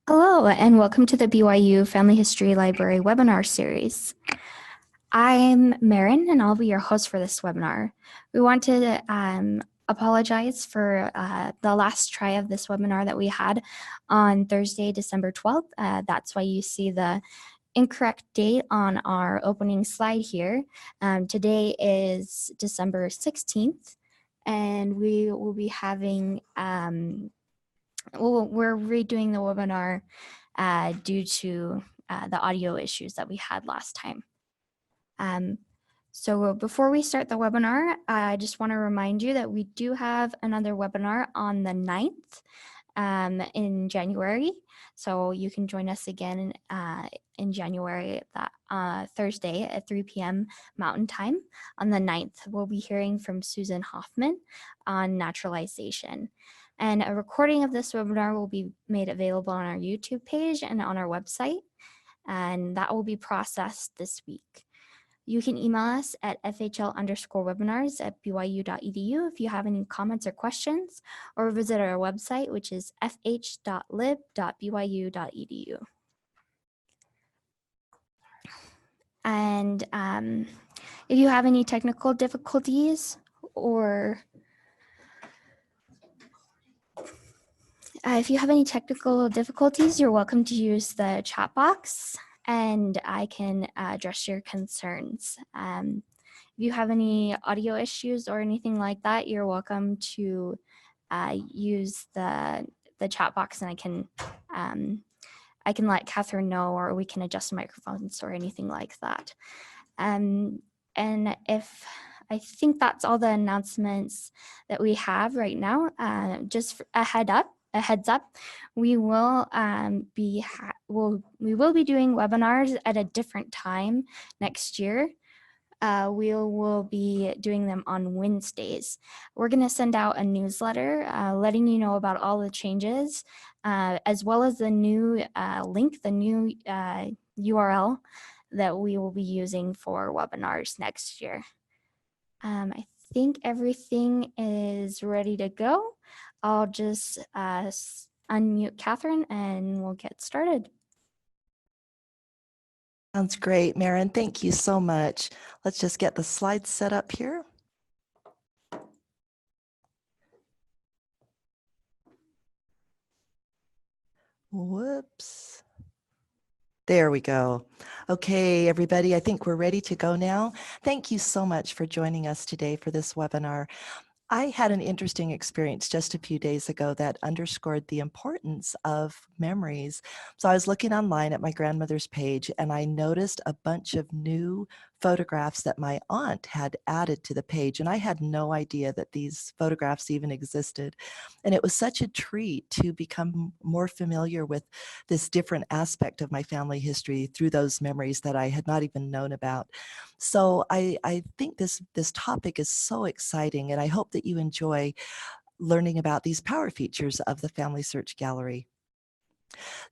Hello, and welcome to the BYU Family History Library webinar series. I'm Marin, and I'll be your host for this webinar. We want to apologize for the last try of this webinar that we had on Thursday, December 12th. That's why you see the incorrect date on our opening slide here. Today is December 16th, and we will be having we're redoing the webinar due to the audio issues that we had last time. So before we start the webinar, I just want to remind you that we do have another webinar on the 9th in January. So you can join us again in January, that Thursday at 3 p.m. Mountain Time. On the 9th, we'll be hearing from Susan Hoffman on naturalization. And a recording of this webinar will be made available on our YouTube page and on our website, and that will be processed this week. You can email us at fhl_webinars@byu.edu if you have any comments or questions, or visit our website, which is fh.lib.byu.edu. And if you have any technical difficulties or you're welcome to use the chat box and I can address your concerns. If you have any audio issues or anything like that, you're welcome to use the chat box, and I can let Kathryn know, or we can adjust microphones or anything like that. And if I think that's all the announcements that we have right now. Just a heads up, we will be doing webinars at a different time next year. We will be doing them on Wednesdays. We're going to send out a newsletter letting you know about all the changes, as well as the new link, the new URL that we will be using for webinars next year. I think everything is ready to go. I'll just unmute Kathryn and we'll get started. Sounds great, Marin. Thank you so much. Let's just get the slides set up here. Whoops. There we go. Okay, everybody, I think we're ready to go now. Thank you so much for joining us today for this webinar. I had an interesting experience just a few days ago that underscored the importance of memories. So I was looking online at my grandmother's page and I noticed a bunch of new photographs that my aunt had added to the page, and I had no idea that these photographs even existed. And it was such a treat to become more familiar with this different aspect of my family history through those memories that I had not even known about. So I think this topic is so exciting, and I hope that you enjoy learning about these power features of the FamilySearch Gallery.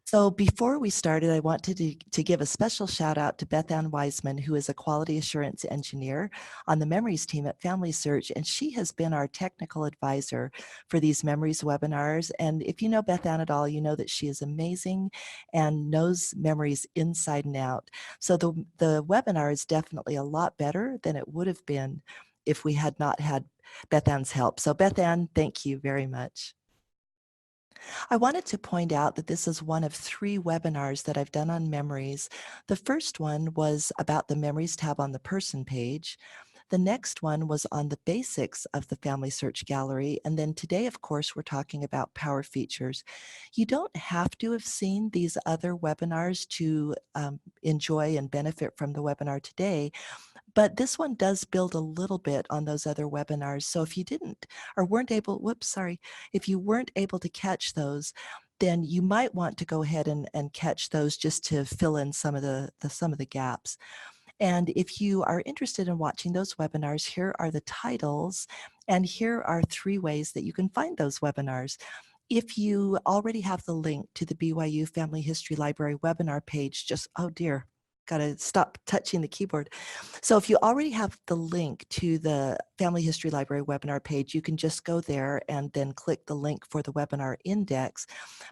So before we started, I wanted to give a special shout out to Beth Ann Wiseman, who is a quality assurance engineer on the memories team at FamilySearch, and she has been our technical advisor for these memories webinars. And if you know Beth Ann at all, you know that she is amazing and knows memories inside and out. So the webinar is definitely a lot better than it would have been if we had not had Beth Ann's help. So Beth Ann, thank you very much. I wanted to point out that this is one of 3 webinars that I've done on memories. The first one was about the Memories tab on the Person page. The next one was on the basics of the FamilySearch Gallery. And then today, of course, we're talking about power features. You don't have to have seen these other webinars to enjoy and benefit from the webinar today. But this one does build a little bit on those other webinars. So if you didn't or weren't able, if you weren't able to catch those, then you might want to go ahead and catch those just to fill in some of the gaps. And if you are interested in watching those webinars, here are the titles, and here are 3 ways that you can find those webinars. If you already have the link to the BYU Family History Library webinar page, oh dear, gotta stop touching the keyboard. So if you already have the link to the Family History Library webinar page, you can just go there and then click the link for the webinar index.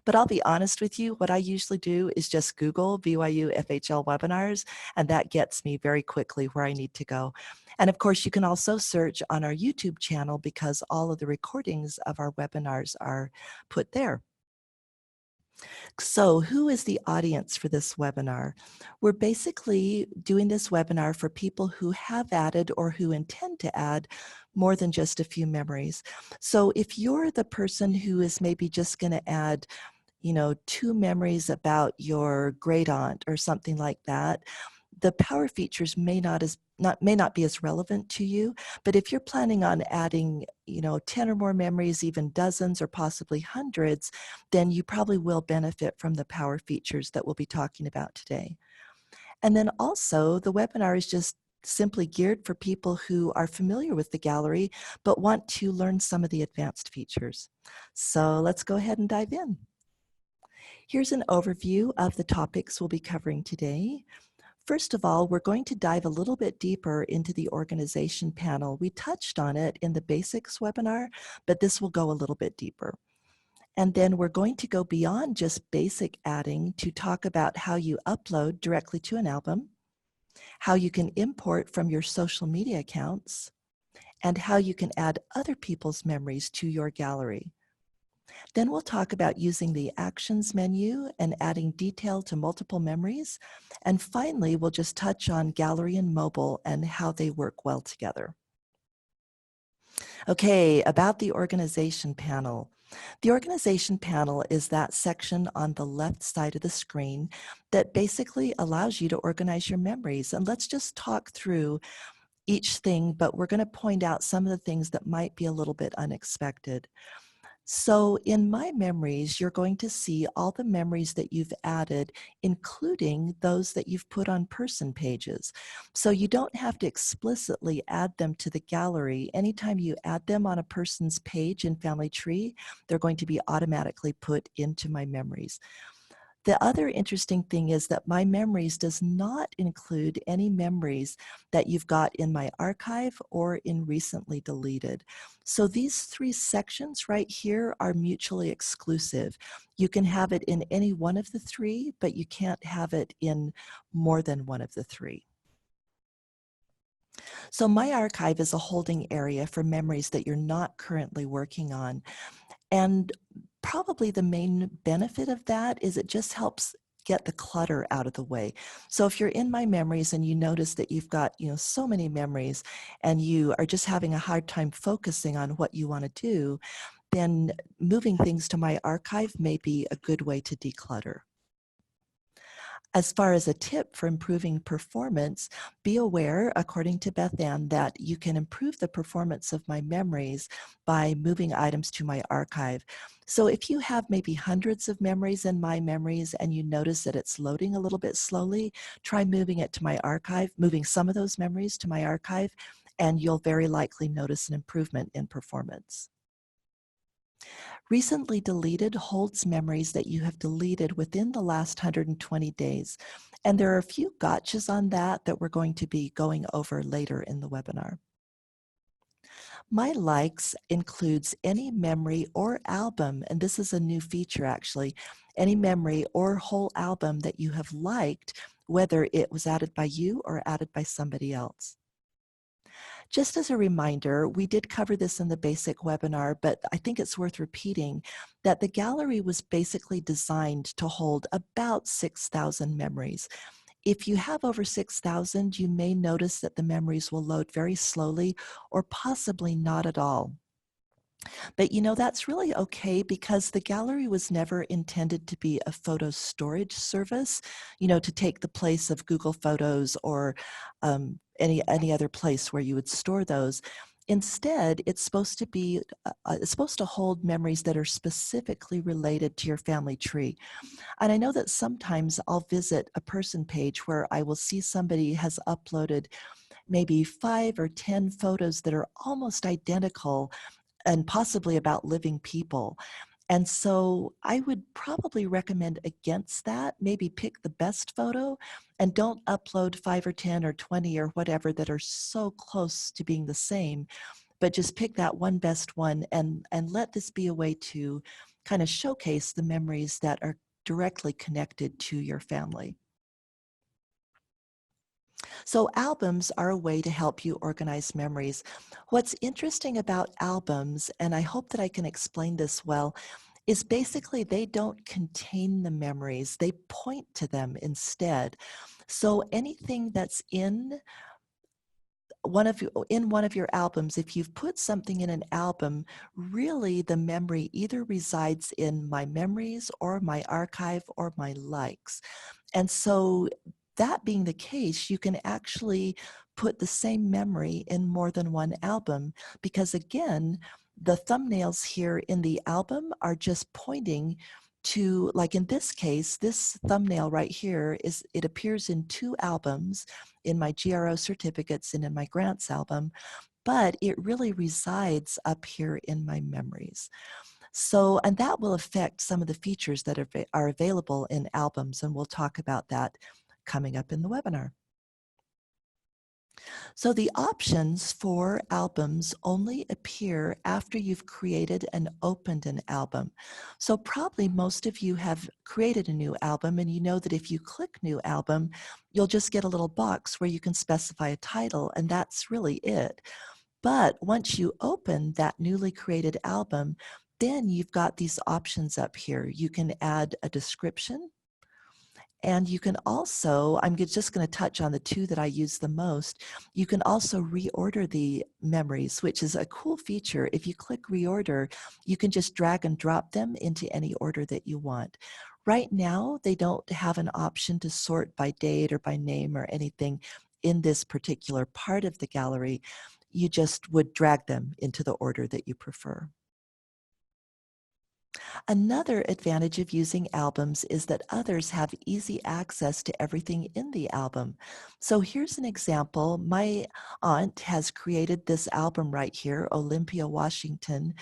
But I'll be honest with you, what I usually do is just Google BYU FHL webinars, and that gets me very quickly where I need to go. And of course, you can also search on our YouTube channel because all of the recordings of our webinars are put there. So who is the audience for this webinar? We're basically doing this webinar for people who have added or who intend to add more than just a few memories. So if you're the person who is maybe just going to add, 2 memories about your great aunt or something like that, the power features may not be as relevant to you. But if you're planning on adding 10 or more memories, even dozens or possibly hundreds, then you probably will benefit from the power features that we'll be talking about today. And then also the webinar is just simply geared for people who are familiar with the gallery but want to learn some of the advanced features. So let's go ahead and dive in. Here's an overview of the topics we'll be covering today. First of all, we're going to dive a little bit deeper into the organization panel. We touched on it in the basics webinar, but this will go a little bit deeper. And then we're going to go beyond just basic adding to talk about how you upload directly to an album, how you can import from your social media accounts, and how you can add other people's memories to your gallery. Then we'll talk about using the Actions menu and adding detail to multiple memories. And finally, we'll just touch on Gallery and Mobile and how they work well together. Okay, about the organization panel. The organization panel is that section on the left side of the screen that basically allows you to organize your memories. And let's just talk through each thing, but we're going to point out some of the things that might be a little bit unexpected. So in My Memories, you're going to see all the memories that you've added, including those that you've put on person pages. So you don't have to explicitly add them to the gallery. Anytime you add them on a person's page in Family Tree, they're going to be automatically put into My Memories. The other interesting thing is that My Memories does not include any memories that you've got in My Archive or in Recently Deleted. So these 3 sections right here are mutually exclusive. You can have it in any one of the 3, but you can't have it in more than one of the 3. So My Archive is a holding area for memories that you're not currently working on. And probably the main benefit of that is it just helps get the clutter out of the way. So if you're in My Memories and you notice that you've got, so many memories and you are just having a hard time focusing on what you want to do, then moving things to My Archive may be a good way to declutter. As far as a tip for improving performance, be aware, according to Beth Ann, that you can improve the performance of My Memories by moving items to My Archive. So if you have maybe hundreds of memories in My Memories and you notice that it's loading a little bit slowly, try moving it to My Archive, moving some of those memories to My Archive, and you'll very likely notice an improvement in performance. Recently Deleted holds memories that you have deleted within the last 120 days. And there are a few gotchas on that we're going to be going over later in the webinar. My Likes includes any memory or album, and this is a new feature actually, any memory or whole album that you have liked, whether it was added by you or added by somebody else. Just as a reminder, we did cover this in the basic webinar, but I think it's worth repeating that the gallery was basically designed to hold about 6,000 memories. If you have over 6,000, you may notice that the memories will load very slowly or possibly not at all. But that's really okay because the gallery was never intended to be a photo storage service, to take the place of Google Photos or any other place where you would store those. Instead, it's supposed to hold memories that are specifically related to your family tree. And I know that sometimes I'll visit a person page where I will see somebody has uploaded maybe 5 or 10 photos that are almost identical and possibly about living people. And so I would probably recommend against that. Maybe pick the best photo and don't upload 5 or 10 or 20 or whatever that are so close to being the same, but just pick that one best one and let this be a way to kind of showcase the memories that are directly connected to your family. So albums are a way to help you organize memories. What's interesting about albums, and I hope that I can explain this well, is basically they don't contain the memories, they point to them instead. So anything that's in one of your albums, if you've put something in an album, really the memory either resides in my memories or my archive or my likes. And so that being the case, you can actually put the same memory in more than one album because, again, the thumbnails here in the album are just pointing to, like in this case, this thumbnail right here it appears in 2 albums, in my GRO certificates and in my grants album, but it really resides up here in my memories. So, and that will affect some of the features that are available in albums, and we'll talk about that coming up in the webinar. So the options for albums only appear after you've created and opened an album. So probably most of you have created a new album, and you know that if you click New Album, you'll just get a little box where you can specify a title, and that's really it. But once you open that newly created album, then you've got these options up here. You can add a description, and you can also, I'm just going to touch on the 2 that I use the most. You can also reorder the memories, which is a cool feature. If you click reorder, you can just drag and drop them into any order that you want. Right now, they don't have an option to sort by date or by name or anything in this particular part of the gallery. You just would drag them into the order that you prefer. Another advantage of using albums is that others have easy access to everything in the album. So here's an example. My aunt has created this album right here, Olympia, Washington.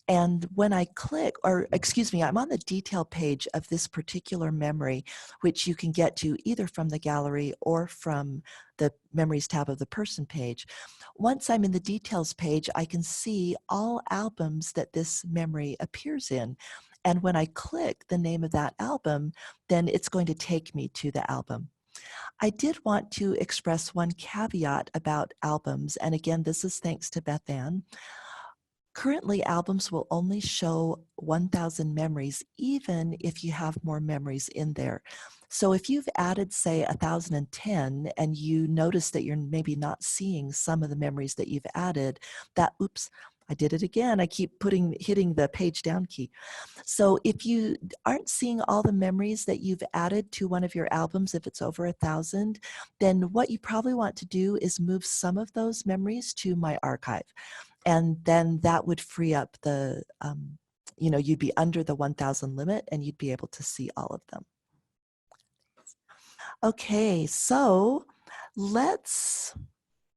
And when I click, or excuse me, I'm on the detail page of this particular memory, which you can get to either from the gallery or from the memories tab of the person page. Once I'm in the details page, I can see all albums that this memory appears in. And when I click the name of that album, then it's going to take me to the album. I did want to express one caveat about albums. And again, this is thanks to Beth Ann. Currently, albums will only show 1,000 memories, even if you have more memories in there. So if you've added, say, 1,010, and you notice that you're maybe not seeing some of the memories that you've added, oops, I did it again. I keep hitting the page down key. So if you aren't seeing all the memories that you've added to one of your albums, if it's over 1,000, then what you probably want to do is move some of those memories to My Archive. And then that would free up the, you'd be under the 1,000 limit and you'd be able to see all of them. Okay, so let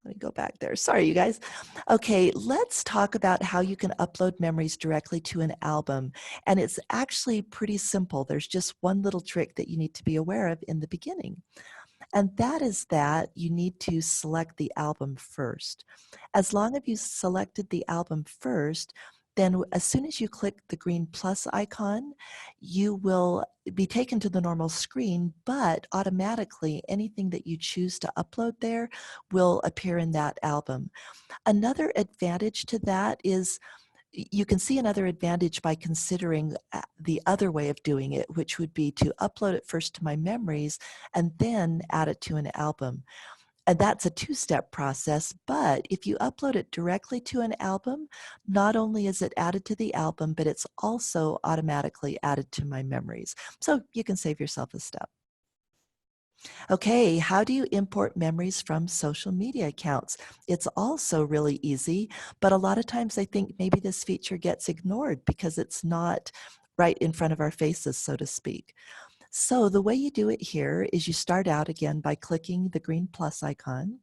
me go back there. Sorry, you guys. Okay, let's talk about how you can upload memories directly to an album. And it's actually pretty simple. There's just one little trick that you need to be aware of in the beginning. And that is that you need to select the album first. As long as you selected the album first, then as soon as you click the green plus icon, you will be taken to the normal screen, but automatically anything that you choose to upload there will appear in that album. Another advantage to that is you can see another advantage by considering the other way of doing it, which would be to upload it first to my memories and then add it to an album. And that's a 2-step process, but if you upload it directly to an album, not only is it added to the album, but it's also automatically added to my memories. So you can save yourself a step. Okay, how do you import memories from social media accounts? It's also really easy, but a lot of times I think maybe this feature gets ignored because it's not right in front of our faces, so to speak. So the way you do it here is you start out again by clicking the green plus icon,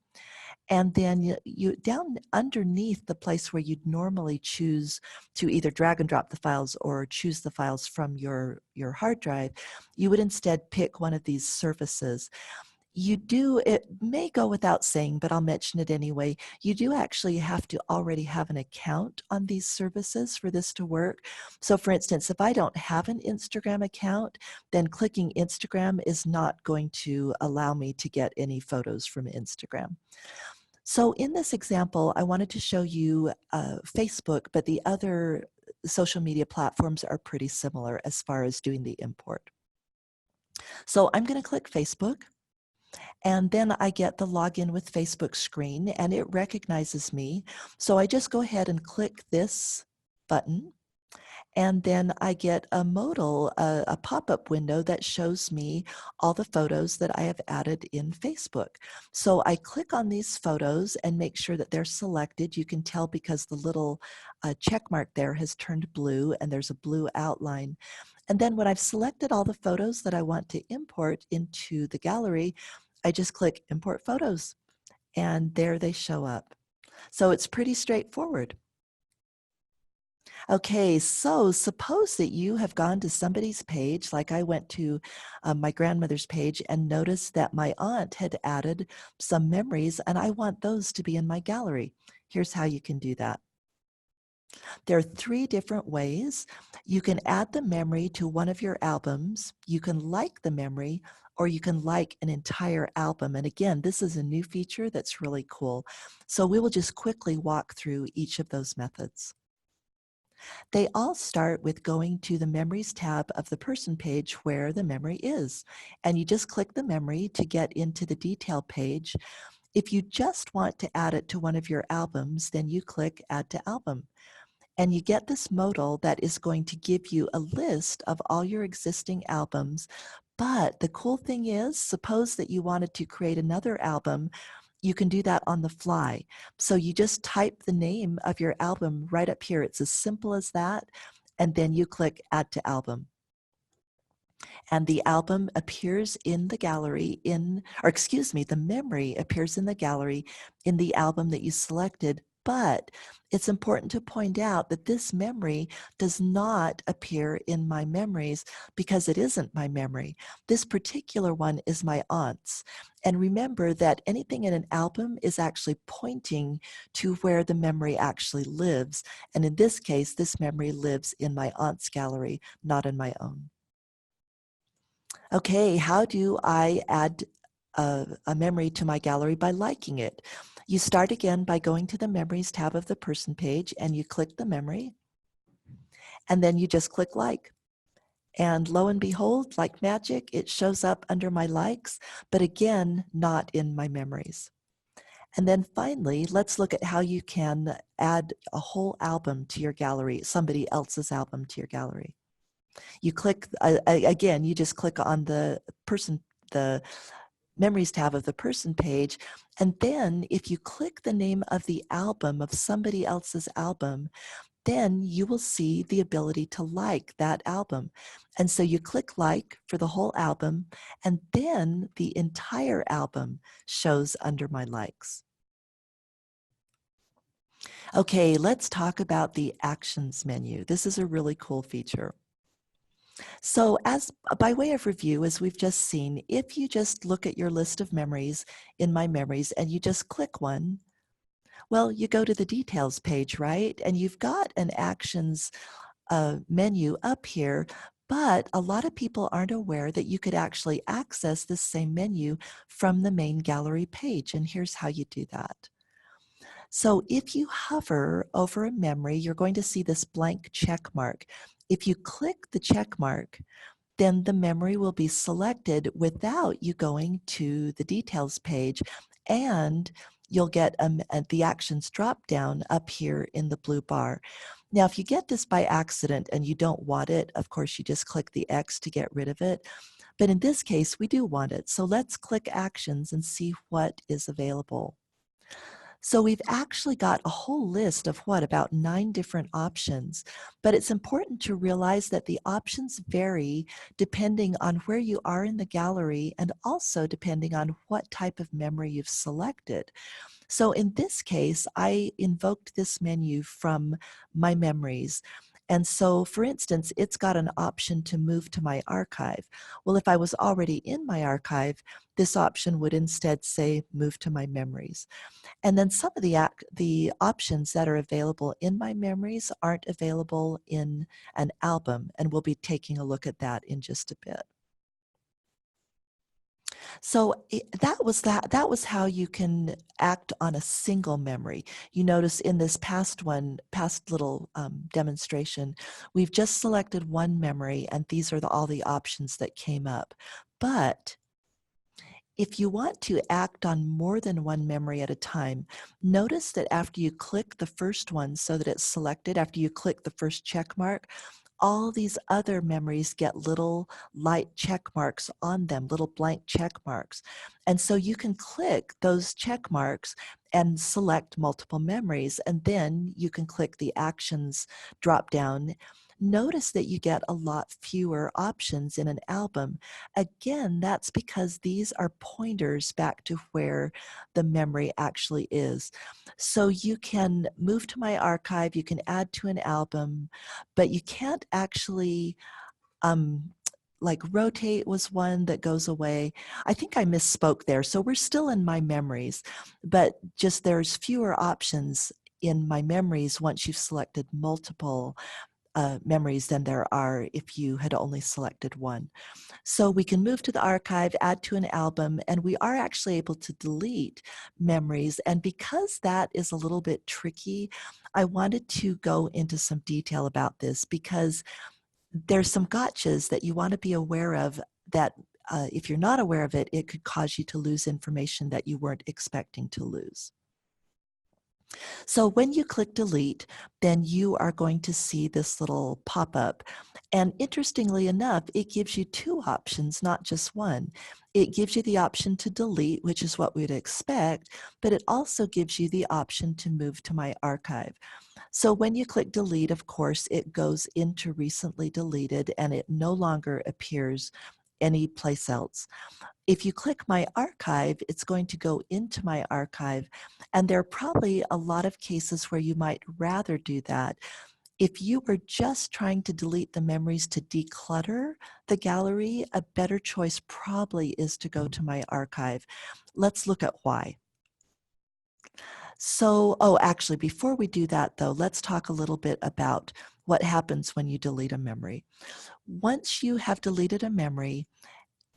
And then you down underneath the place where you'd normally choose to either drag and drop the files or choose the files from your hard drive, you would instead pick one of these surfaces. It may go without saying, but I'll mention it anyway. You do actually have to already have an account on these services for this to work. So for instance, if I don't have an Instagram account, then clicking Instagram is not going to allow me to get any photos from Instagram. So in this example, I wanted to show you Facebook, but the other social media platforms are pretty similar as far as doing the import. So I'm going to click Facebook. And then I get the login with Facebook screen and it recognizes me. So I just go ahead and click this button. And then I get a modal, a pop-up window that shows me all the photos that I have added in Facebook. So I click on these photos and make sure that they're selected. You can tell because the little check mark there has turned blue and there's a blue outline. And then when I've selected all the photos that I want to import into the gallery, I just click Import Photos, and there they show up. So it's pretty straightforward. Okay, so suppose that you have gone to somebody's page, like I went to my grandmother's page and noticed that my aunt had added some memories, and I want those to be in my gallery. Here's how you can do that. There are 3 different ways. You can add the memory to one of your albums, you can like the memory, or you can like an entire album. And again, this is a new feature that's really cool. So we will just quickly walk through each of those methods. They all start with going to the Memories tab of the Person page where the memory is. And you just click the memory to get into the Detail page. If you just want to add it to one of your albums, then you click Add to Album. And you get this modal that is going to give you a list of all your existing albums. But the cool thing is, suppose that you wanted to create another album, you can do that on the fly. So you just type the name of your album right up here. It's as simple as that. And then you click Add to Album. And the album appears in the gallery the memory appears in the gallery in the album that you selected. But it's important to point out that this memory does not appear in my memories because it isn't my memory. This particular one is my aunt's. And remember that anything in an album is actually pointing to where the memory actually lives. And in this case, this memory lives in my aunt's gallery, not in my own. Okay, how do I add a memory to my gallery? By liking it. You start again by going to the Memories tab of the Person page and you click the memory and then you just click Like. And lo and behold, like magic, it shows up under my likes, but again, not in my memories. And then finally, let's look at how you can add a whole album to your gallery, somebody else's album to your gallery. You click, again, you just click on the Memories tab of the Person page, and then if you click the name of the album, of somebody else's album, then you will see the ability to like that album. And so you click like for the whole album, and then the entire album shows under my likes. Okay, let's talk about the Actions menu. This is a really cool feature. So by way of review, as we've just seen, if you just look at your list of memories in My Memories and you just click one, well, you go to the Details page, right? And you've got an Actions menu up here, but a lot of people aren't aware that you could actually access this same menu from the main gallery page. And here's how you do that. So if you hover over a memory, you're going to see this blank check mark. If you click the check mark, then the memory will be selected without you going to the Details page, and you'll get the Actions drop down up here in the blue bar. Now, if you get this by accident and you don't want it, of course, you just click the X to get rid of it. But in this case, we do want it. So let's click Actions and see what is available. So we've actually got a whole list of about 9 different options, but it's important to realize that the options vary depending on where you are in the gallery and also depending on what type of memory you've selected. So in this case, I invoked this menu from my memories. And so, for instance, it's got an option to move to my archive. Well, if I was already in my archive, this option would instead say move to my memories. And then some of the options that are available in my memories aren't available in an album, and we'll be taking a look at that in just a bit. So that was how you can act on a single memory. You notice in this past little demonstration, we've just selected one memory, and these are all the options that came up. But if you want to act on more than one memory at a time, notice that after you click the first one so that it's selected, after you click the first check mark, all these other memories get little light check marks on them, little blank check marks. And so you can click those check marks and select multiple memories, and then you can click the actions drop down. Notice that you get a lot fewer options in an album. Again, that's because these are pointers back to where the memory actually is. So you can move to my archive, you can add to an album, but you can't actually, like rotate was one that goes away. I think I misspoke there. So we're still in my memories, but just there's fewer options in my memories once you've selected multiple memories than there are if you had only selected one. So we can move to the archive, add to an album, and we are actually able to delete memories. And because that is a little bit tricky, I wanted to go into some detail about this because there's some gotchas that you want to be aware of that if you're not aware of it, it could cause you to lose information that you weren't expecting to lose. So when you click delete, then you are going to see this little pop-up. And interestingly enough, it gives you 2 options, not just one. It gives you the option to delete, which is what we'd expect, but it also gives you the option to move to my archive. So when you click delete, of course, it goes into recently deleted and it no longer appears any place else. If you click my archive, it's going to go into my archive. And there are probably a lot of cases where you might rather do that. If you were just trying to delete the memories to declutter the gallery, a better choice probably is to go to my archive. Let's look at why. So, actually, before we do that though, let's talk a little bit about what happens when you delete a memory. Once you have deleted a memory,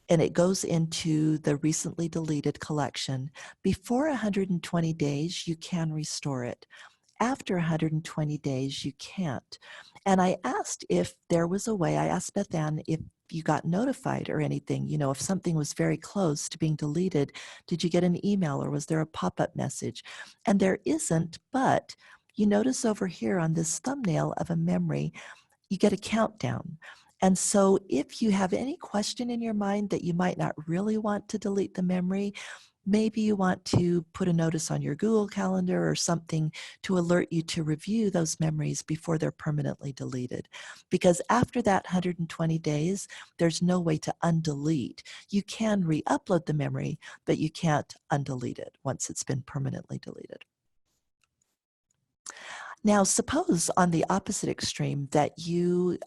and it goes into the recently deleted collection, before 120 days, you can restore it. After 120 days, you can't. And I asked if there was a way, I asked Beth Ann if you got notified or anything, you know, if something was very close to being deleted, did you get an email or was there a pop-up message? And there isn't, but you notice over here on this thumbnail of a memory, you get a countdown. And so if you have any question in your mind that you might not really want to delete the memory, maybe you want to put a notice on your Google Calendar or something to alert you to review those memories before they're permanently deleted. Because after that 120 days, there's no way to undelete. You can re-upload the memory, but you can't undelete it once it's been permanently deleted. Now, suppose on the opposite extreme that you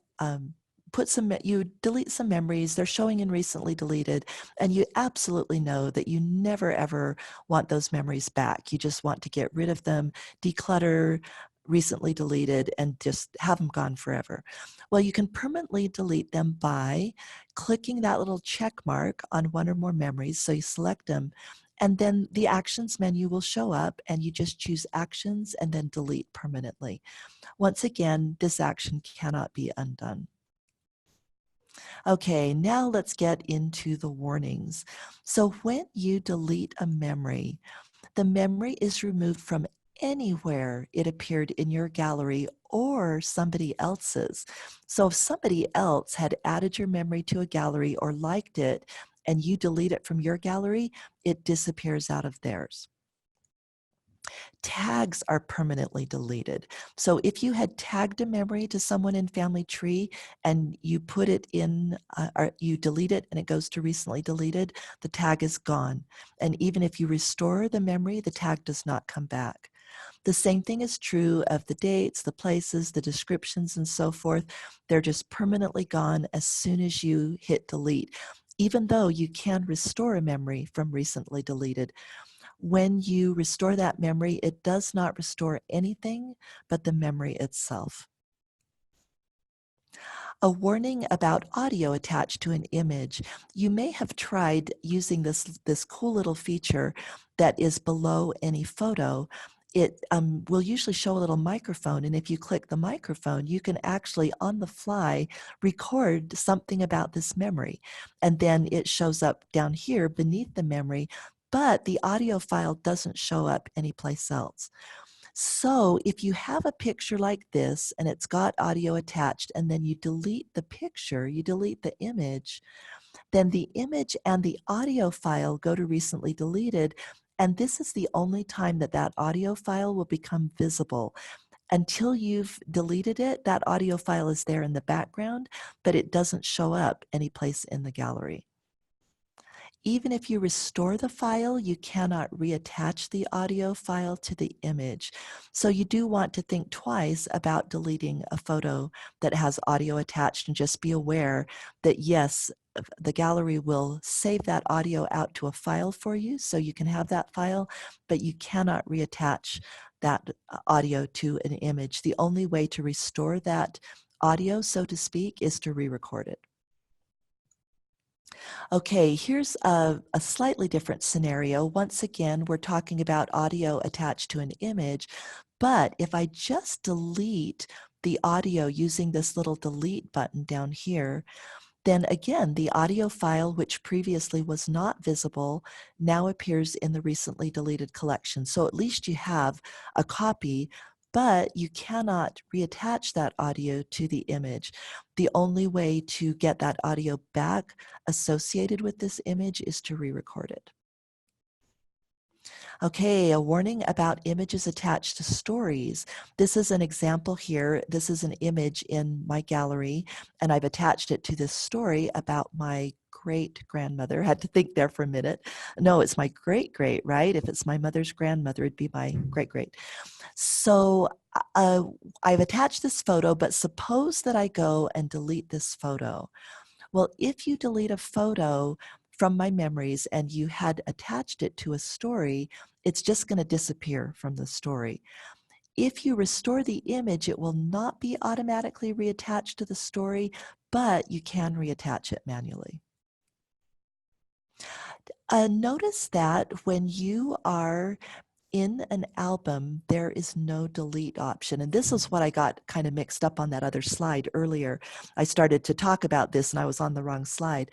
you delete some memories, they're showing in recently deleted, and you absolutely know that you never ever want those memories back. You just want to get rid of them, declutter, recently deleted, and just have them gone forever. Well, you can permanently delete them by clicking that little check mark on one or more memories. So you select them, and then the actions menu will show up and you just choose actions and then delete permanently. Once again, this action cannot be undone. Okay, now let's get into the warnings. So when you delete a memory, the memory is removed from anywhere it appeared in your gallery or somebody else's. So if somebody else had added your memory to a gallery or liked it and you delete it from your gallery, it disappears out of theirs. Tags are permanently deleted. So if you had tagged a memory to someone in Family Tree and you put it in, or you delete it and it goes to recently deleted, the tag is gone. And even if you restore the memory, the tag does not come back. The same thing is true of the dates, the places, the descriptions, and so forth. They're just permanently gone as soon as you hit delete, even though you can restore a memory from recently deleted. When you restore that memory, it does not restore anything but the memory itself. A warning about audio attached to an image. You may have tried using this cool little feature that is below any photo. It will usually show a little microphone, and if you click the microphone, you can actually, on the fly, record something about this memory. And then it shows up down here beneath the memory, but the audio file doesn't show up anyplace else. So if you have a picture like this and it's got audio attached and then you delete the picture, you delete the image, then the image and the audio file go to recently deleted. And this is the only time that that audio file will become visible. Until you've deleted it, that audio file is there in the background, but it doesn't show up anyplace in the gallery. Even if you restore the file, you cannot reattach the audio file to the image. So you do want to think twice about deleting a photo that has audio attached, and just be aware that yes, the gallery will save that audio out to a file for you so you can have that file, but you cannot reattach that audio to an image. The only way to restore that audio, so to speak, is to re-record it. Okay, here's a slightly different scenario. Once again, we're talking about audio attached to an image, but if I just delete the audio using this little delete button down here, then again, the audio file, which previously was not visible, now appears in the recently deleted collection. So at least you have a copy, but you cannot reattach that audio to the image. The only way to get that audio back associated with this image is to re-record it. Okay, a warning about images attached to stories. This is an example here. This is an image in my gallery, and I've attached it to this story about my great-grandmother. Had to think there for a minute. No, it's my great-great, right? If it's my mother's grandmother, it'd be my great-great. So I've attached this photo, but suppose that I go and delete this photo. Well, if you delete a photo from my memories and you had attached it to a story, it's just going to disappear from the story. If you restore the image, it will not be automatically reattached to the story, but you can reattach it manually. Notice that when you are in an album, there is no delete option. And this is what I got kind of mixed up on that other slide earlier. I started to talk about this and I was on the wrong slide.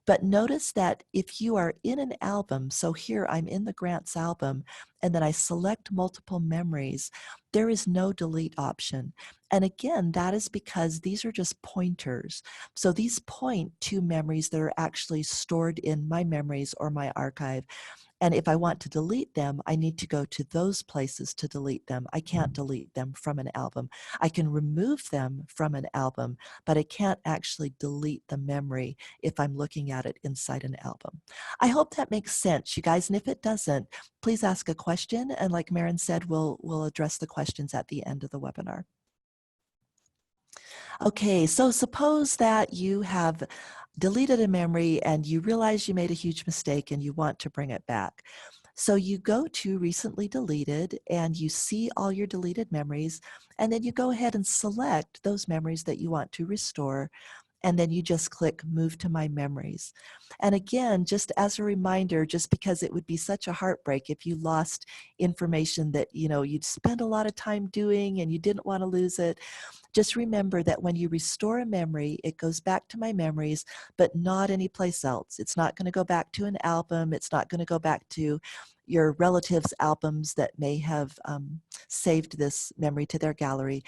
But notice that if you are in an album, so here I'm in the Grants album, and then I select multiple memories, there is no delete option. And again, that is because these are just pointers. So these point to memories that are actually stored in my memories or my archive. And if I want to delete them, I need to go to those places to delete them. I can't delete them from an album. I can remove them from an album, but I can't actually delete the memory if I'm looking at it inside an album. I hope that makes sense, you guys. And if it doesn't, please ask a question. And like Maren said, we'll address the questions at the end of the webinar. Okay, so suppose that you have deleted a memory and you realize you made a huge mistake and you want to bring it back. So you go to recently deleted and you see all your deleted memories, and then you go ahead and select those memories that you want to restore, and then you just click move to my memories. And again, just as a reminder, just because it would be such a heartbreak if you lost information that you'd spent a lot of time doing and you didn't want to lose it, just remember that when you restore a memory, it goes back to my memories, but not anyplace else. It's not going to go back to an album. It's not going to go back to your relatives' albums that may have saved this memory to their gallery.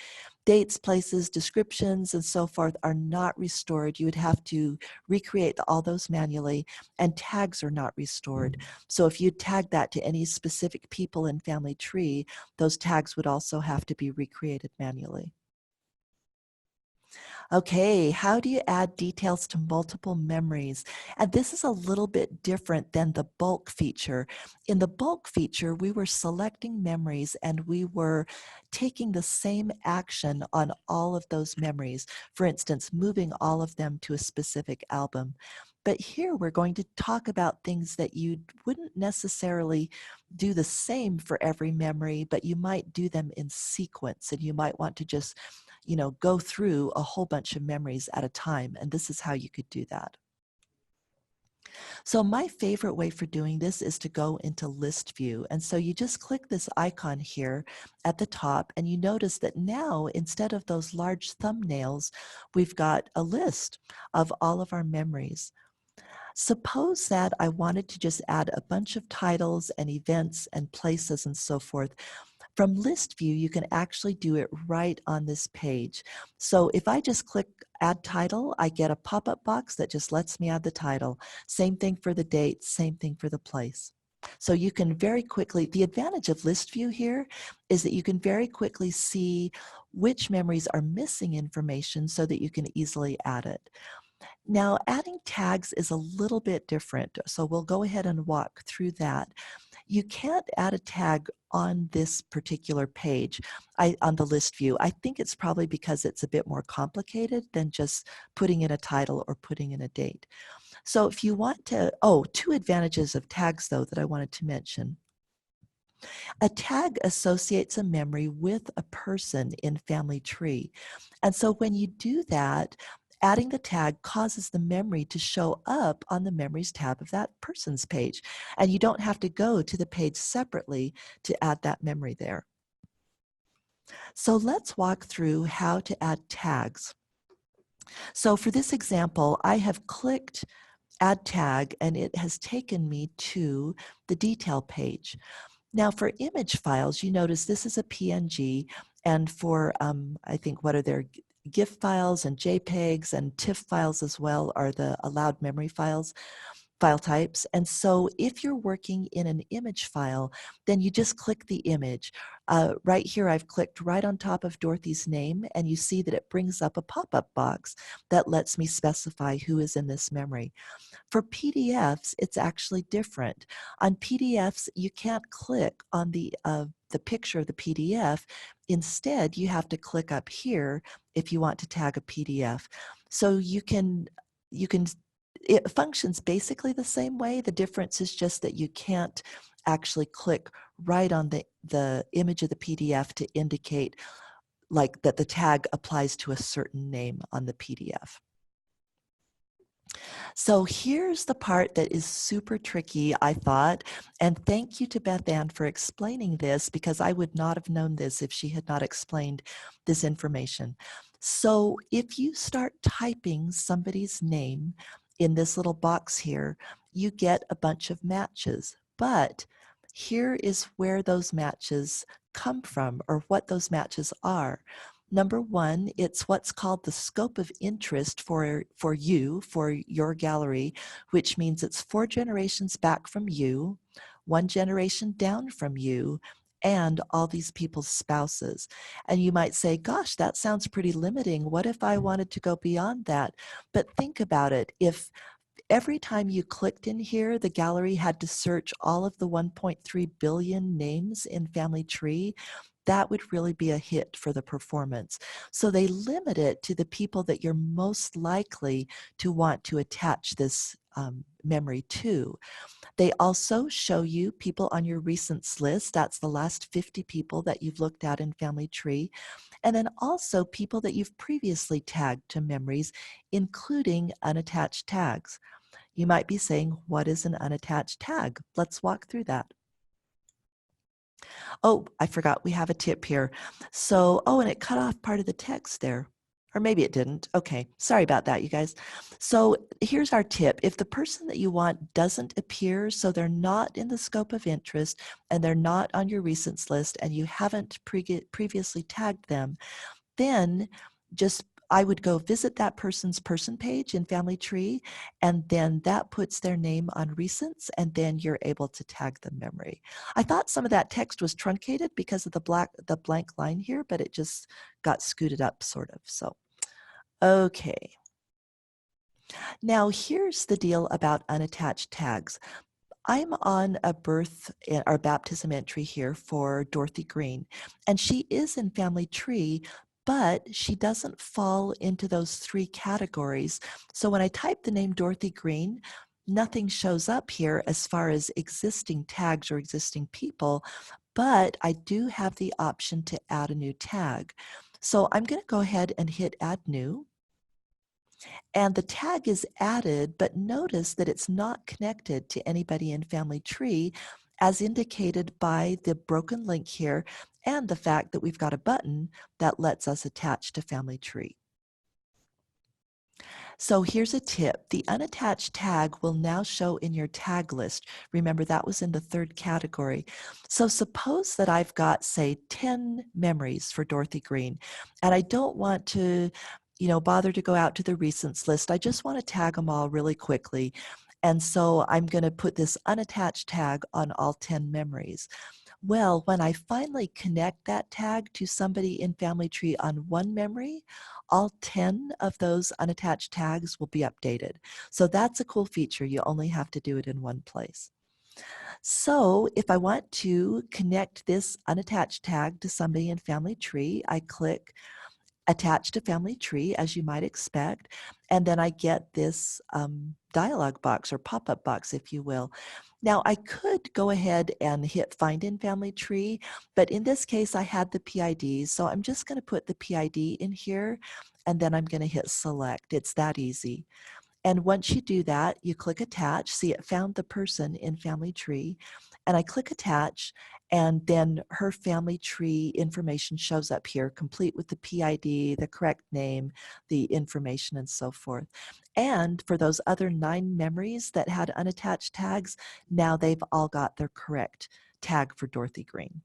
Dates, places, descriptions, and so forth are not restored. You would have to recreate all those manually, and tags are not restored. So if you tag that to any specific people in Family Tree, those tags would also have to be recreated manually. Okay, how do you add details to multiple memories? And this is a little bit different than the bulk feature. In the bulk feature, we were selecting memories and we were taking the same action on all of those memories. For instance, moving all of them to a specific album. But here we're going to talk about things that you wouldn't necessarily do the same for every memory, but you might do them in sequence, and you might want to just go through a whole bunch of memories at a time, and this is how you could do that. So my favorite way for doing this is to go into list view. And so you just click this icon here at the top, and you notice that now, instead of those large thumbnails, we've got a list of all of our memories. Suppose that I wanted to just add a bunch of titles and events and places and so forth. From list view, you can actually do it right on this page. So if I just click add title, I get a pop-up box that just lets me add the title. Same thing for the date, same thing for the place. So you can very quickly, the advantage of list view here is that you can very quickly see which memories are missing information so that you can easily add it. Now, adding tags is a little bit different, so we'll go ahead and walk through that. You can't add a tag on this particular page, on the list view. I think it's probably because it's a bit more complicated than just putting in a title or putting in a date. So if you want to, two advantages of tags though that I wanted to mention. A tag associates a memory with a person in Family Tree. And so when you do that, adding the tag causes the memory to show up on the Memories tab of that person's page. And you don't have to go to the page separately to add that memory there. So let's walk through how to add tags. So for this example, I have clicked Add Tag, and it has taken me to the detail page. Now for image files, you notice this is a PNG, and for, I think, what are there, GIF files and JPEGs and TIFF files as well are the allowed memory files, file types. And so if you're working in an image file, then you just click the image. Right here, I've clicked right on top of Dorothy's name, and you see that it brings up a pop-up box that lets me specify who is in this memory. For PDFs, it's actually different. On PDFs, you can't click on the picture of the PDF. Instead, you have to click up here if you want to tag a PDF. So it functions basically the same way. The difference is just that you can't actually click right on the image of the PDF to indicate like that the tag applies to a certain name on the PDF. So here's the part that is super tricky, I thought, and thank you to Beth Ann for explaining this, because I would not have known this if she had not explained this information. So if you start typing somebody's name in this little box here, you get a bunch of matches, but here is where those matches come from, or what those matches are. Number one, it's what's called the scope of interest for your gallery, which means it's 4 generations back from you, 1 generation down from you, and all these people's spouses. And you might say, gosh, that sounds pretty limiting. What if I wanted to go beyond that? But think about it. If every time you clicked in here, the gallery had to search all of the 1.3 billion names in Family Tree, that would really be a hit for the performance. So they limit it to the people that you're most likely to want to attach this memory to. They also show you people on your recents list. That's the last 50 people that you've looked at in Family Tree. And then also people that you've previously tagged to memories, including unattached tags. You might be saying, what is an unattached tag? Let's walk through that. Oh, I forgot, we have a tip here. So, and it cut off part of the text there. Or maybe it didn't. Okay, sorry about that, you guys. So here's our tip. If the person that you want doesn't appear, so they're not in the scope of interest and they're not on your recents list and you haven't previously tagged them, then just I would go visit that person's person page in Family Tree, and then that puts their name on recents, and then you're able to tag the memory. I thought some of that text was truncated because of the blank line here, but it just got scooted up sort of. So, okay. Now here's the deal about unattached tags. I'm on a birth or baptism entry here for Dorothy Green, and she is in Family Tree, but she doesn't fall into those three categories. So when I type the name Dorothy Green, nothing shows up here as far as existing tags or existing people, but I do have the option to add a new tag. So I'm going to go ahead and hit Add New. And the tag is added, but notice that it's not connected to anybody in Family Tree as indicated by the broken link here and the fact that we've got a button that lets us attach to Family Tree. So here's a tip. The unattached tag will now show in your tag list. Remember, that was in the third category. So suppose that I've got, say, 10 memories for Dorothy Green, and I don't want to, bother to go out to the recents list. I just want to tag them all really quickly. And so I'm going to put this unattached tag on all 10 memories. Well, when I finally connect that tag to somebody in Family Tree on one memory, all 10 of those unattached tags will be updated. So that's a cool feature. You only have to do it in one place. So if I want to connect this unattached tag to somebody in Family Tree, I click Attach to Family Tree, as you might expect, and then I get this dialog box or pop-up box, if you will. Now, I could go ahead and hit Find in Family Tree, but in this case, I had the PID, so I'm just going to put the PID in here, and then I'm going to hit Select. It's that easy. And once you do that, you click Attach. See, it found the person in Family Tree. And I click Attach, and then her Family Tree information shows up here, complete with the PID, the correct name, the information, and so forth. And for those other 9 memories that had unattached tags, now they've all got their correct tag for Dorothy Green.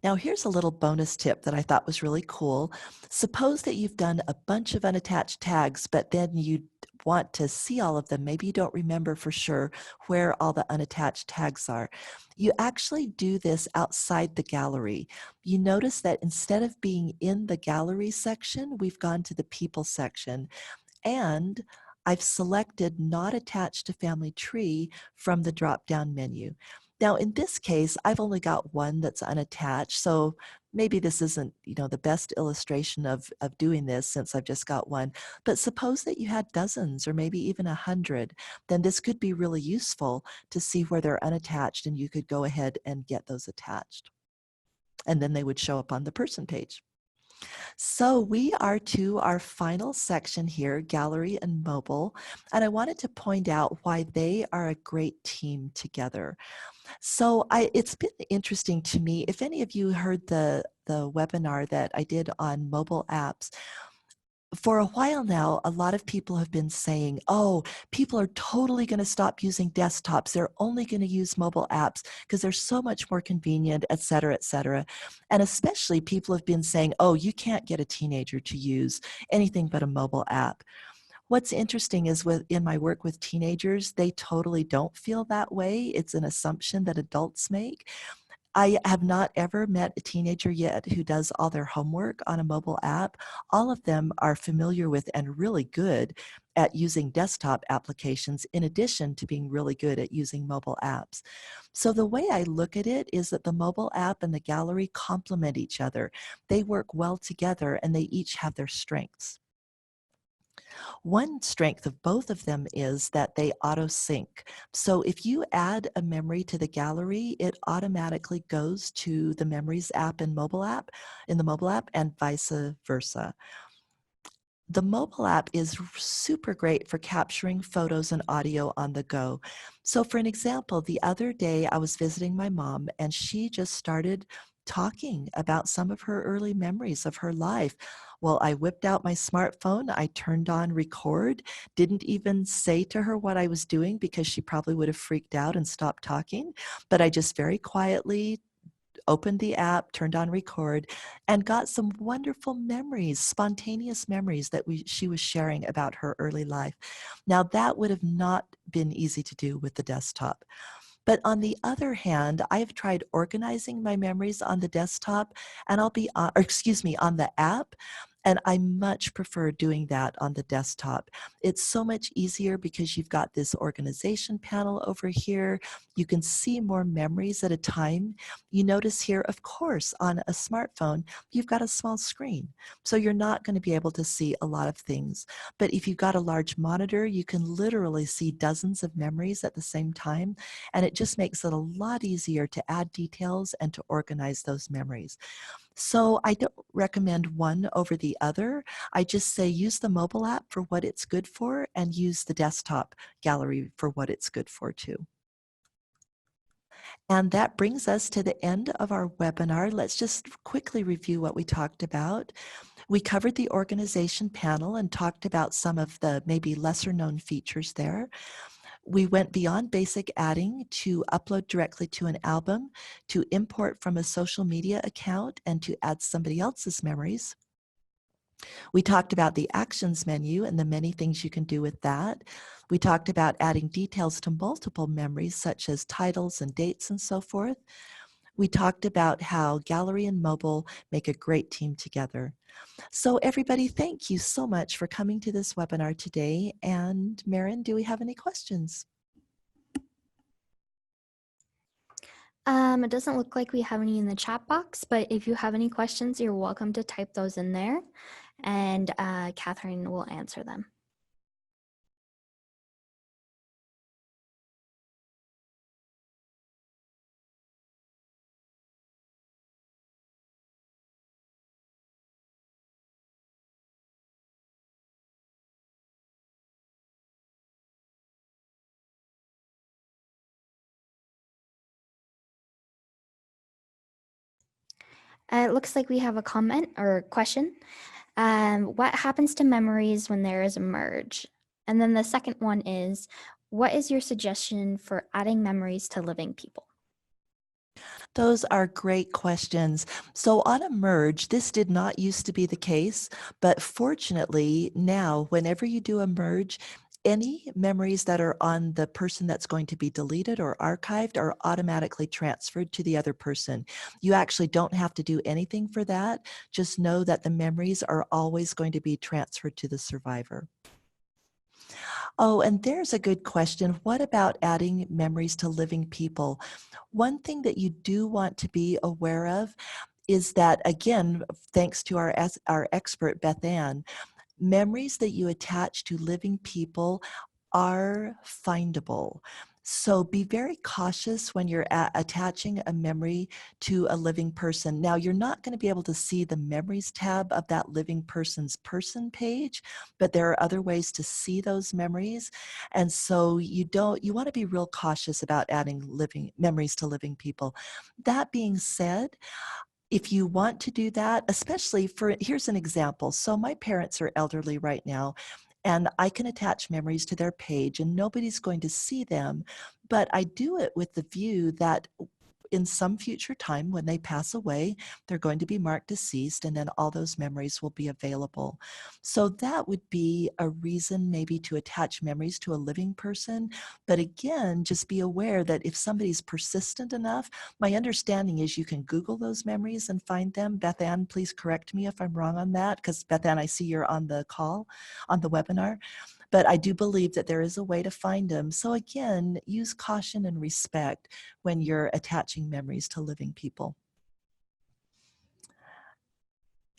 Now, here's a little bonus tip that I thought was really cool. Suppose that you've done a bunch of unattached tags, but then you want to see all of them. Maybe you don't remember for sure where all the unattached tags are. You actually do this outside the gallery. You notice that instead of being in the gallery section, we've gone to the people section. And I've selected Not Attached to Family Tree from the drop-down menu. Now, in this case, I've only got one that's unattached, so maybe this isn't, the best illustration of doing this since I've just got one. But suppose that you had dozens or maybe even 100, then this could be really useful to see where they're unattached, and you could go ahead and get those attached. And then they would show up on the person page. So we are to our final section here, gallery and mobile, and I wanted to point out why they are a great team together. So it's been interesting to me. If any of you heard the webinar that I did on mobile apps, for a while now, a lot of people have been saying, oh, people are totally going to stop using desktops. They're only going to use mobile apps because they're so much more convenient, et cetera, et cetera. And especially people have been saying, oh, you can't get a teenager to use anything but a mobile app. What's interesting is in my work with teenagers, they totally don't feel that way. It's an assumption that adults make. I have not ever met a teenager yet who does all their homework on a mobile app. All of them are familiar with and really good at using desktop applications in addition to being really good at using mobile apps. So the way I look at it is that the mobile app and the gallery complement each other. They work well together and they each have their strengths. One strength of both of them is that they auto-sync. So if you add a memory to the gallery, it automatically goes to the Memories app in the mobile app, and vice versa. The mobile app is super great for capturing photos and audio on the go. So for an example, the other day I was visiting my mom and she just started talking about some of her early memories of her life. Well, I whipped out my smartphone, I turned on record, didn't even say to her what I was doing because she probably would have freaked out and stopped talking, but I just very quietly opened the app, turned on record, and got some wonderful memories, spontaneous memories that she was sharing about her early life. Now, that would have not been easy to do with the desktop. But on the other hand, I've tried organizing my memories on the desktop, and or excuse me, on the app. And I much prefer doing that on the desktop. It's so much easier because you've got this organization panel over here. You can see more memories at a time. You notice here, of course, on a smartphone, you've got a small screen. So you're not going to be able to see a lot of things. But if you've got a large monitor, you can literally see dozens of memories at the same time. And it just makes it a lot easier to add details and to organize those memories. So I don't recommend one over the other. I just say use the mobile app for what it's good for and use the desktop gallery for what it's good for too. And that brings us to the end of our webinar. Let's just quickly review what we talked about. We covered the organization panel and talked about some of the maybe lesser known features there. We went beyond basic adding to upload directly to an album, to import from a social media account, and to add somebody else's memories. We talked about the actions menu and the many things you can do with that. We talked about adding details to multiple memories, such as titles and dates and so forth. We talked about how gallery and mobile make a great team together. So everybody, thank you so much for coming to this webinar today. And Marin, do we have any questions? It doesn't look like we have any in the chat box, but if you have any questions, you're welcome to type those in there, and Kathryn will answer them. It looks like we have a comment or question. What happens to memories when there is a merge? And then the second one is, what is your suggestion for adding memories to living people? Those are great questions. So on a merge, this did not used to be the case, but fortunately now, whenever you do a merge, any memories that are on the person that's going to be deleted or archived are automatically transferred to the other person. You actually don't have to do anything for that. Just know that the memories are always going to be transferred to the survivor. Oh, and there's a good question. What about adding memories to living people? One thing that you do want to be aware of is that, again, thanks to our expert, Beth Ann, memories that you attach to living people are findable. So be very cautious when you're attaching a memory to a living person. Now, you're not going to be able to see the memories tab of that living person's person page, but there are other ways to see those memories. And so you want to be real cautious about adding living memories to living people. That being said, if you want to do that, especially here's an example. So my parents are elderly right now, and I can attach memories to their page and nobody's going to see them, but I do it with the view that in some future time when they pass away, they're going to be marked deceased, and then all those memories will be available. So that would be a reason maybe to attach memories to a living person. But again, just be aware that if somebody's persistent enough, my understanding is you can Google those memories and find them. Beth Ann, please correct me if I'm wrong on that, because Beth Ann, I see you're on the call, on the webinar. But I do believe that there is a way to find them. So again, use caution and respect when you're attaching memories to living people.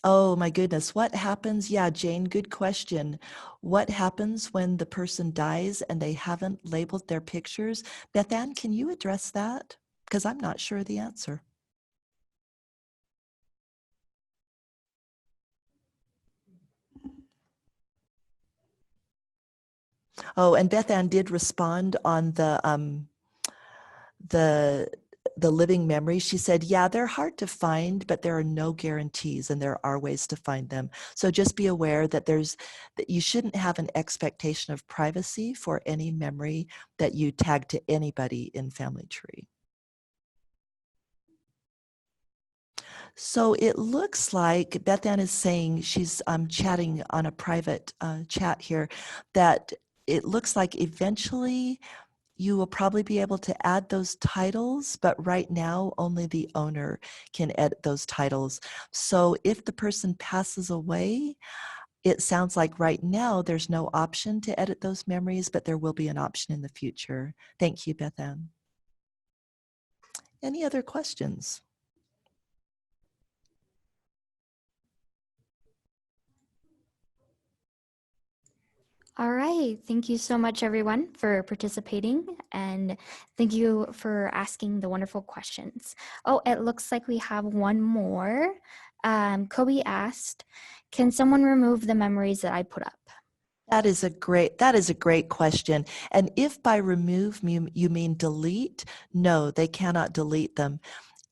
Oh my goodness, what happens? Yeah, Jane, good question. What happens when the person dies and they haven't labeled their pictures? Beth Ann, can you address that? Because I'm not sure the answer. Oh, and Beth Ann did respond on the the living memories, she said, yeah, they're hard to find, but there are no guarantees and there are ways to find them. So just be aware that that you shouldn't have an expectation of privacy for any memory that you tag to anybody in Family Tree. So it looks like Beth Ann is saying, she's chatting on a private chat here, that it looks like eventually you will probably be able to add those titles, but right now only the owner can edit those titles. So if the person passes away, it sounds like right now there's no option to edit those memories, but there will be an option in the future. Thank you, Beth Ann. Any other questions? All right. Thank you so much, everyone, for participating. And thank you for asking the wonderful questions. Oh, it looks like we have one more. Kobe asked, can someone remove the memories that I put up? That is a great question. And if by remove you mean delete, no, they cannot delete them.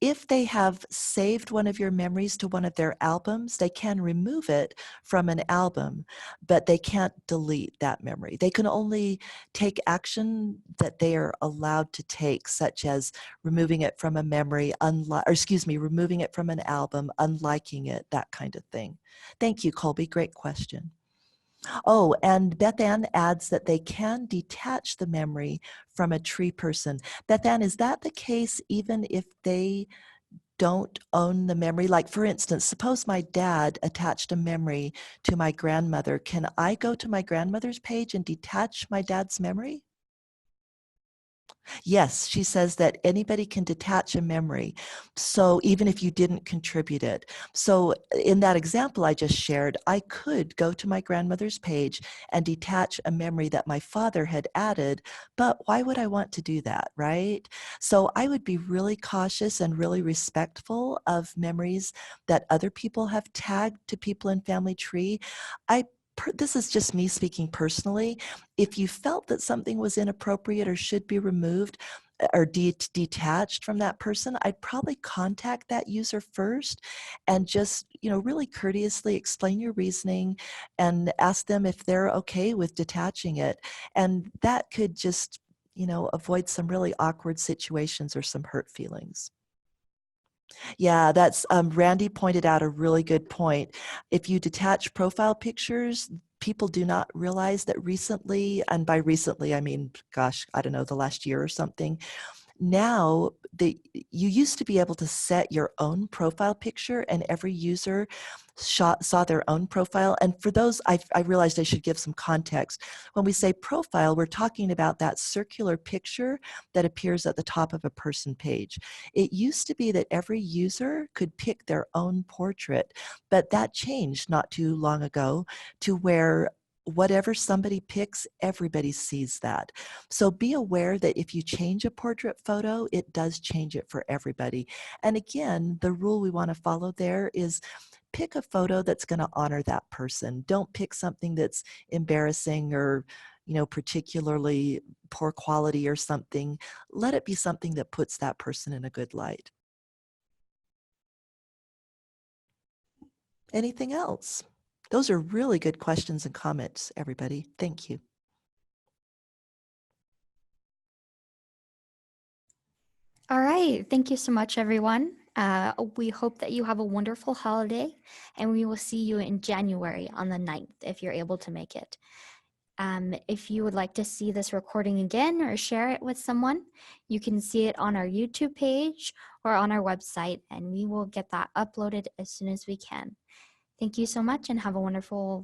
If they have saved one of your memories to one of their albums, they can remove it from an album, but they can't delete that memory. They can only take action that they are allowed to take, such as removing it from a memory, removing it from an album, unliking it, that kind of thing. Thank you, Colby. Great question. Oh, and Beth Ann adds that they can detach the memory from a tree person. Beth Ann, is that the case even if they don't own the memory? Like, for instance, suppose my dad attached a memory to my grandmother. Can I go to my grandmother's page and detach my dad's memory? Yes, she says that anybody can detach a memory, so even if you didn't contribute it. So in that example I just shared, I could go to my grandmother's page and detach a memory that my father had added, but why would I want to do that, right? So I would be really cautious and really respectful of memories that other people have tagged to people in Family Tree. This is just me speaking personally. If you felt that something was inappropriate or should be removed or detached from that person, I'd probably contact that user first and just, really courteously explain your reasoning and ask them if they're okay with detaching it. And that could just, avoid some really awkward situations or some hurt feelings. Yeah, that's Randy pointed out a really good point. If you detach profile pictures, people do not realize that recently, and by recently I mean, gosh, I don't know, the last year or something, now you used to be able to set your own profile picture and every user saw their own profile. And for those, I realized I should give some context. When we say profile, we're talking about that circular picture that appears at the top of a person page. It used to be that every user could pick their own portrait, but that changed not too long ago to where whatever somebody picks, everybody sees that. So be aware that if you change a portrait photo, it does change it for everybody. And again, the rule we want to follow there is pick a photo that's going to honor that person. Don't pick something that's embarrassing or, particularly poor quality or something. Let it be something that puts that person in a good light. Anything else? Those are really good questions and comments, everybody. Thank you. All right. Thank you so much, everyone. We hope that you have a wonderful holiday, and we will see you in January on the 9th if you're able to make it. If you would like to see this recording again or share it with someone, you can see it on our YouTube page or on our website, and we will get that uploaded as soon as we can. Thank you so much and have a wonderful